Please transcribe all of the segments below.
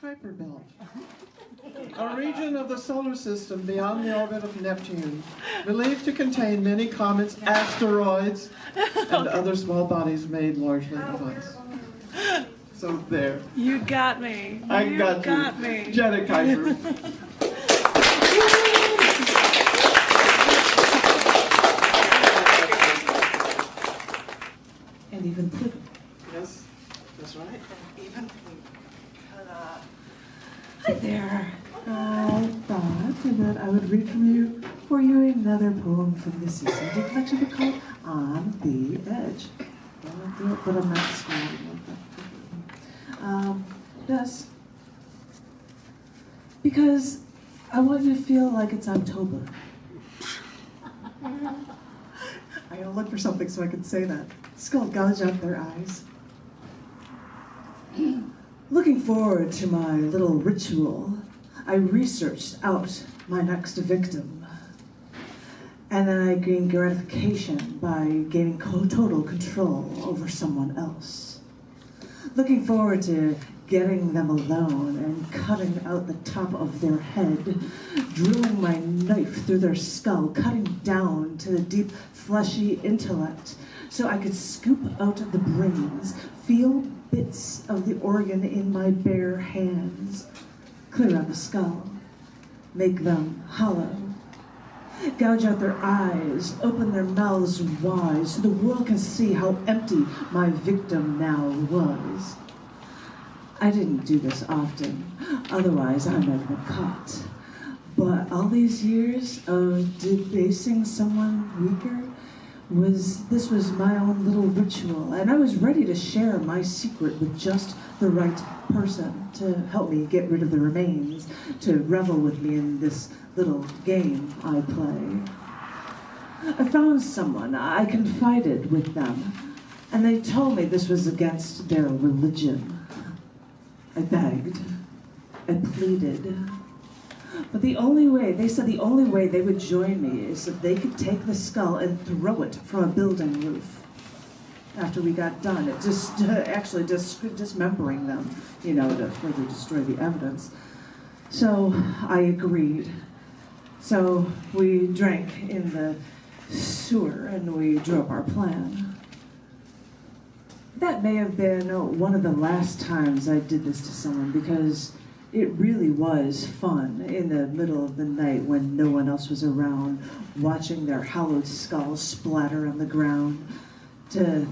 Kuiper Belt, a region of the solar system beyond the orbit of Neptune, believed to contain many comets, asteroids, and other small bodies made largely of ice. So there. You got me. I got me. Janet Kuypers. And even Pluto. Yes, that's right. Even Pluto. Hi there. I thought that I would read for you another poem from the cc&d collection book called On the Edge. I'll do it, but I'm not scrolling like that. Yes. Because I want you to feel like it's October. I gotta look for something so I can say that. It's called Gouge Out Their Eyes. Looking forward to my little ritual, I researched out my next victim. And then I gained gratification by gaining total control over someone else. Looking forward to getting them alone and cutting out the top of their head, drilling my knife through their skull, cutting down to the deep, fleshy intellect so I could scoop out the brains, feel bits of the organ in my bare hands, clear out the skull, make them hollow, gouge out their eyes, open their mouths wide so the world can see how empty my victim now was. I didn't do this often, otherwise I might have been caught. But all these years of debasing someone weaker, this was my own little ritual, and I was ready to share my secret with just the right person to help me get rid of the remains, to revel with me in this little game I play. I found someone, I confided with them, and they told me this was against their religion. I begged, I pleaded, but they said the only way they would join me is if they could take the skull and throw it from a building roof. After we got done, it just actually dismembering them, to further destroy the evidence. So I agreed. So we drank in the sewer and we drew up our plan. That may have been one of the last times I did this to someone because it really was fun in the middle of the night when no one else was around, watching their hollowed skulls splatter on the ground. I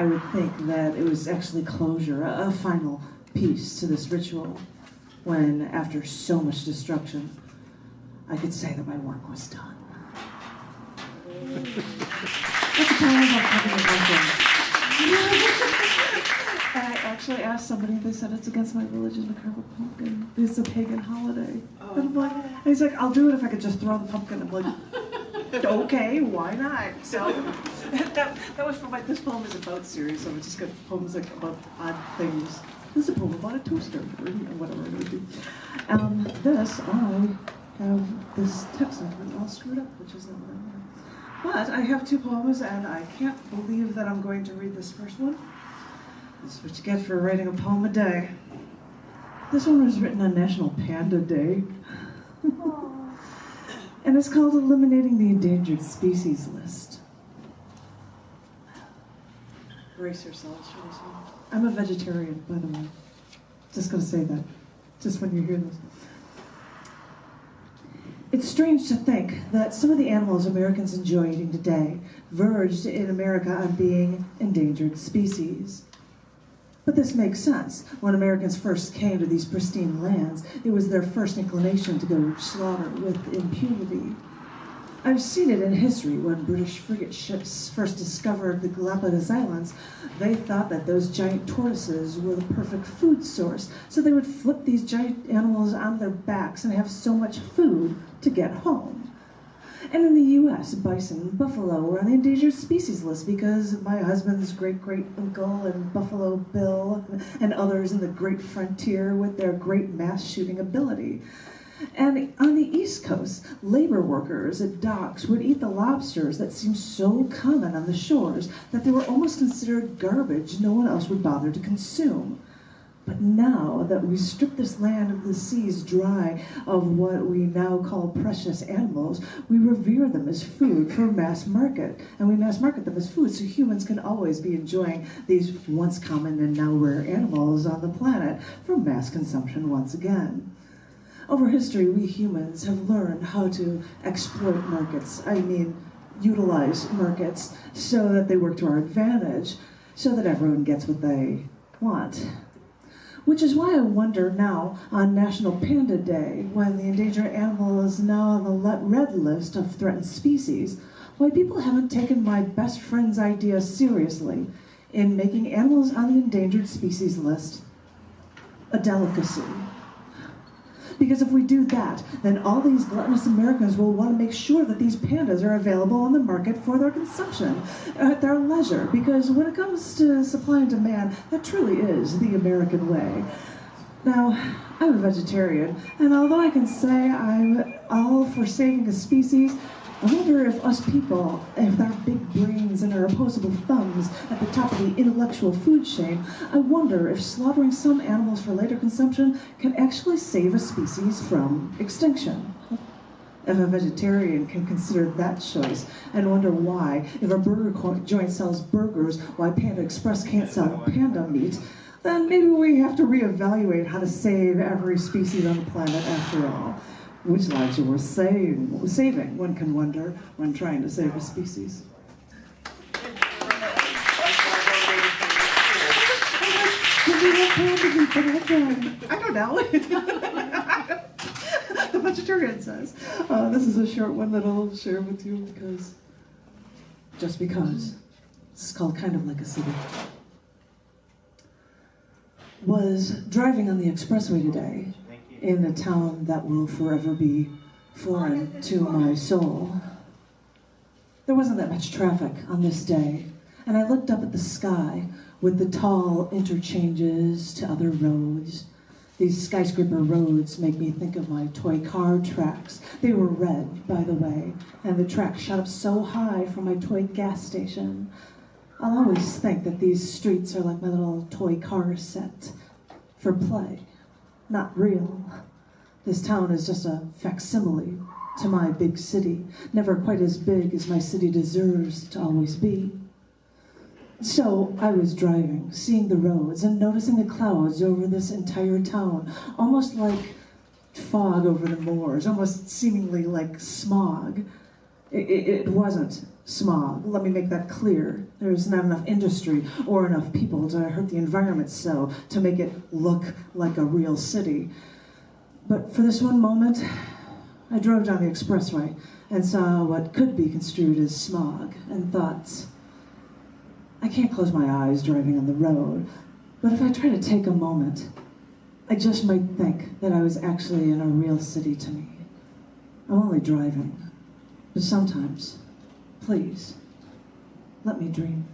would think that it was actually closure, a final piece to this ritual, when after so much destruction, I could say that my work was done. That's a poem about cutting a pumpkin. And I actually asked somebody, they said it's against my religion to carve a pumpkin. It's a pagan holiday. Oh. And I'm like, and he's like, I'll do it if I could just throw the pumpkin. I'm like, okay, why not? So that was for this poem is a boat series, so it's just got poems about odd things. This is a poem about a toaster, or whatever it would be. I have this text sentiment all screwed up, which is not what I wanted. But I have two poems, and I can't believe that I'm going to read this first one. This is what you get for writing a poem a day. This one was written on National Panda Day. And it's called Eliminating the Endangered Species List. Brace yourselves for this one. I'm a vegetarian, by the way. Just gonna say that, just when you hear this. It's strange to think that some of the animals Americans enjoy eating today verged in America on being endangered species. But this makes sense. When Americans first came to these pristine lands, it was their first inclination to go slaughter with impunity. I've seen it in history. When British frigate ships first discovered the Galapagos Islands, they thought that those giant tortoises were the perfect food source, so they would flip these giant animals on their backs and have so much food to get home. And in the U.S., bison and buffalo were on the endangered species list because my husband's great-great-uncle and Buffalo Bill and others in the great frontier with their great mass shooting ability. And on the East Coast, labor workers at docks would eat the lobsters that seemed so common on the shores that they were almost considered garbage no one else would bother to consume. But now that we strip this land of the seas dry of what we now call precious animals, we revere them as food for mass market. And we mass market them as food so humans can always be enjoying these once common and now rare animals on the planet for mass consumption once again. Over history, we humans have learned how to exploit markets. Utilize markets so that they work to our advantage, so that everyone gets what they want. Which is why I wonder now, on National Panda Day, when the endangered animal is now on the red list of threatened species, why people haven't taken my best friend's idea seriously in making animals on the Endangered Species List a delicacy. Because if we do that, then all these gluttonous Americans will want to make sure that these pandas are available on the market for their consumption at their leisure. Because when it comes to supply and demand, that truly is the American way. Now, I'm a vegetarian, and although I can say I'm all for saving a species, I wonder if us people, if our big brains and our opposable thumbs at the top of the intellectual food chain, I wonder if slaughtering some animals for later consumption can actually save a species from extinction. If a vegetarian can consider that choice and wonder why, if a burger joint sells burgers, why Panda Express can't sell panda meat, then maybe we have to reevaluate how to save every species on the planet after all. Which lives are worth saving, one can wonder, when trying to save a species. I don't know. The vegetarian says. This is a short one that I'll share with you just because. This is called Kind of Like a City. Was driving on the expressway today in a town that will forever be foreign to my soul. There wasn't that much traffic on this day, and I looked up at the sky with the tall interchanges to other roads. These skyscraper roads make me think of my toy car tracks. They were red, by the way, and the tracks shot up so high from my toy gas station. I'll always think that these streets are like my little toy car set for play. Not real. This town is just a facsimile to my big city, never quite as big as my city deserves to always be. So I was driving, seeing the roads, and noticing the clouds over this entire town, almost like fog over the moors, almost seemingly like smog. It wasn't smog, let me make that clear. There's not enough industry or enough people to hurt the environment so to make it look like a real city. But for this one moment, I drove down the expressway and saw what could be construed as smog and thought, I can't close my eyes driving on the road, but if I try to take a moment, I just might think that I was actually in a real city to me. I'm only driving, but sometimes, please, let me dream.